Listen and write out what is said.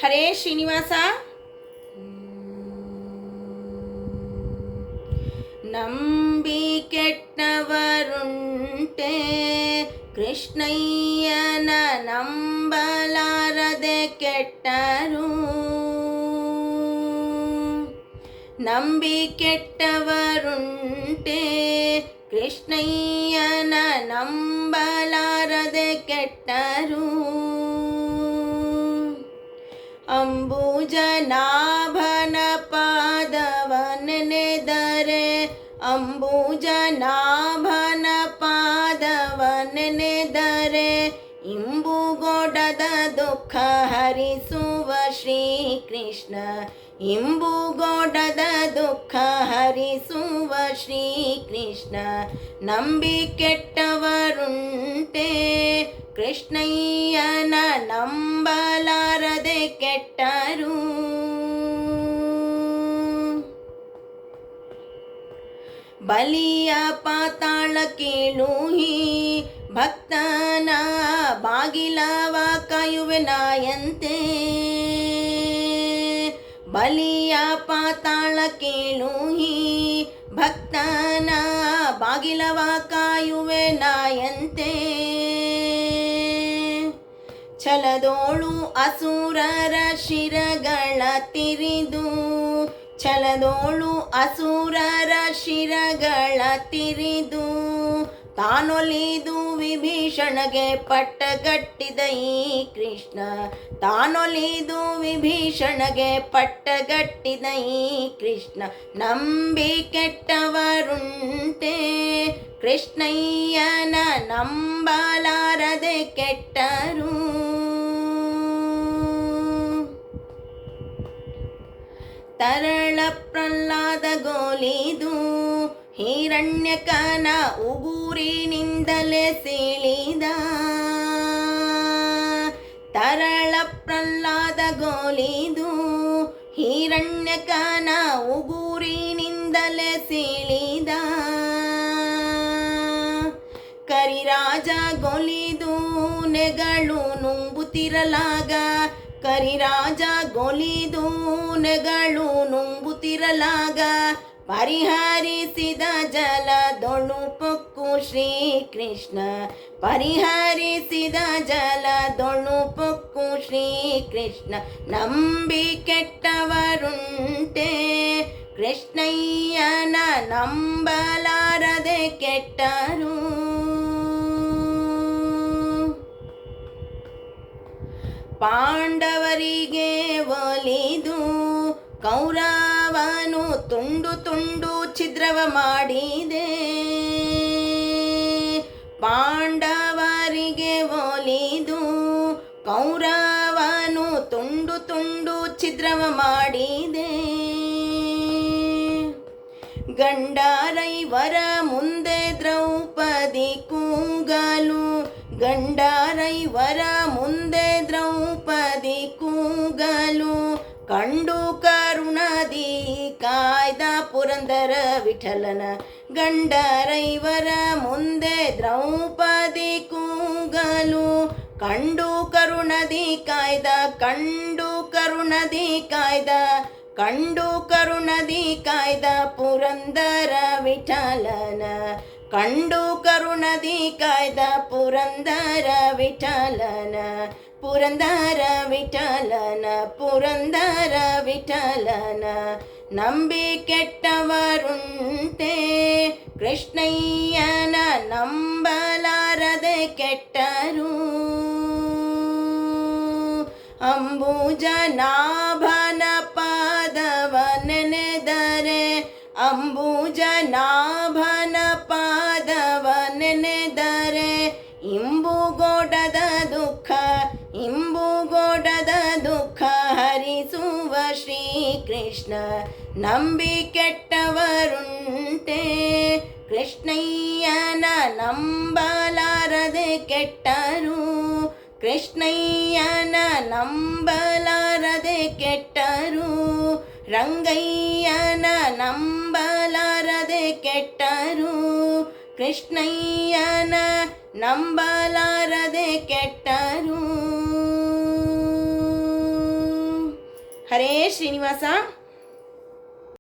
ಹರೇ ಶ್ರೀನಿವಾಸ. ನಂಬಿ ಕೆಟ್ಟವರುಂಟೆ ಕೃಷ್ಣಯ್ಯನ ನಂಬಲಾರದೆ ಕೆಟ್ಟರು. ನಂಬಿ ಕೆಟ್ಟವರುಂಟೆ ಕೃಷ್ಣಯ್ಯನ ನಂಬಲಾರದೆ ಕೆಟ್ಟರು. ಅಂಬುಜನಾಭನ ಪಾದವ ನೆನೆದರೆ, ಅಂಬುಜನಾಭನ ಪಾದವ ನೆನೆದರೆ ಇಂಬುಗೊಡದ ದುಃಖ ಹರಿಸುವ ಶ್ರೀಕೃಷ್ಣ. ಇಂಬುಗೊಡದ ದುಃಖ ಹರಿಸುವ ಶ್ರೀಕೃಷ್ಣ. ನಂಬಿ ಕೆಟ್ಟವರುಂಟೆ ಕೃಷ್ಣಯ್ಯನ ನಂಬಲಾರದೆ ಕೆಟ್ಟರು. ಬಲಿಯ ಪಾತಾಳ ಕೀಳುಹಿ ಭಕ್ತನ ಬಾಗಿಲವ ಕಾಯುವೆನಾಯಂತೆ. ಬಲಿಯ ಪಾತಾಳ ಕೀಳುಹಿ ಭಕ್ತನ ಬಾಗಿಲವ ಕಾಯುವೆನಾಯಂತೆ. ಛಲದೋಳು ಅಸುರರ ಶಿರಗಳ ತಿರಿದು, ಛಲದೋಳು ಅಸುರರ ಶಿರಗಳ ತಿರಿದು ತಾನೊಲಿದು ವಿಭೀಷಣಗೆ ಪಟ್ಟಗಟ್ಟಿದ ಈ ಕೃಷ್ಣ. ತಾನೊಲಿದು ವಿಭೀಷಣಗೆ ಪಟ್ಟಗಟ್ಟಿದ ಈ ಕೃಷ್ಣ. ನಂಬಿ ಕೆಟ್ಟವರುಂಟೆ ಕೃಷ್ಣಯ್ಯನ ನಂಬಲಾರದೆ ಕೆಟ್ಟರು. ತರಳ ಪ್ರಹ್ಲಾದ ಗೋಲಿದು ಹಿರಣ್ಯಕನ ಉಗುರಿನಿಂದಲೇ ಸೀಳಿದ. ತರಳ ಪ್ರಹ್ಲಾದ ಗೋಲಿದು ಹಿರಣ್ಯಕನ ಉಗುರಿನಿಂದಲೇ ಸೀಳಿದ. ಕರಿರಾಜ ಗೊಲಿದು ನೆಗಳು ನುಂಗುತ್ತಿರಲಾಗ, ಕರಿರಾಜ ಗೊಲಿದು ನೆಗಳು ನುಂಗುತ್ತಿರಲಾಗ ಪರಿಹರಿಸಿದ ಜಲದೊಳು ಪೊಕ್ಕು ಶ್ರೀಕೃಷ್ಣ. ಪರಿಹರಿಸಿದ ಜಲದೊಳು ಪೊಕ್ಕು ಶ್ರೀಕೃಷ್ಣ. ನಂಬಿ ಕೆಟ್ಟವರುಂಟೆ ಕೃಷ್ಣಯ್ಯನ ನಂಬಲಾರದೆ ಕೆಟ್ಟರು. ಪಾಂಡವರಿಗೆ ಒಲಿದು ಕೌರವನು ತುಂಡು ತುಂಡು ಛಿದ್ರವ ಮಾಡಿದೆ. ಪಾಂಡವರಿಗೆ ಒಲಿದು ಕೌರವನು ತುಂಡು ತುಂಡು ಛಿದ್ರವ ಮಾಡಿದೆ. ಗಂಡರೈವರ ಮುಂದೆ ದ್ರೌಪದಿ ಕೂಗಲು, ಗಂಡರೈವರ ಮುಂದೆ ದ್ರೌಪದಿ ಕೂಗಲು ಕಂಡು ಕರುಣದಿ ಕಾಯ್ದ ಪುರಂದರ ವಿಠಲನ. ಗಂಡರೈವರ ಮುಂದೆ ದ್ರೌಪದಿ ಕೂಗಲು ಕಂಡು ಕರುಣದಿ ಕಾಯ್ದ, ಕಂಡು ಕರುಣದಿ ಕಾಯ್ದ, ಕಂಡು ಕರುಣದಿ ಕಾಯ್ದ ಪುರಂದರ ವಿಠಲನ. ಕಂಡು ಕರುಣದಿ ಕಾಯ್ದ ಪುರಂದರ ವಿಠಲನ. ಪುರಂದರ ವಿಠಲನ, ಪುರಂದರ ವಿಠಲನ. ನಂಬಿ ಕೆಟ್ಟವರುಂಟೆ ಕೃಷ್ಣಯ್ಯನ ನಂಬಲಾರದೆ ಕೆಟ್ಟರು. ಅಂಬುಜನಾಭನ ಪಾದವ ನೆನೆದರೆ, ಅಂಬುಜನಾಭನ ಪಾದವ ನೆನೆದರೆ ಇಂಬುಗೊಡದ ದುಃಖ, ಇಂಬುಗೊಡದ ದುಃಖ ಹರಿಸುವ ಶ್ರೀಕೃಷ್ಣ. ನಂಬಿ ಕೆಟ್ಟವರುಂಟೆ ಕೃಷ್ಣಯ್ಯನ ನಂಬಲಾರದೆ ಕೆಟ್ಟರು. ಕೃಷ್ಣಯ್ಯನ ನಂಬಲಾರದೆ ಕೆಟ್ಟರು. ರಂಗಯ್ಯನ ನಂಬಲಾರದೆ ಕೆಟ್ಟರು. ಕೃಷ್ಣಯ್ಯನ ನಂಬಲಾರದೆ ಕೆಟ್ಟರು. ಹರೇ ಶ್ರೀನಿವಾಸ.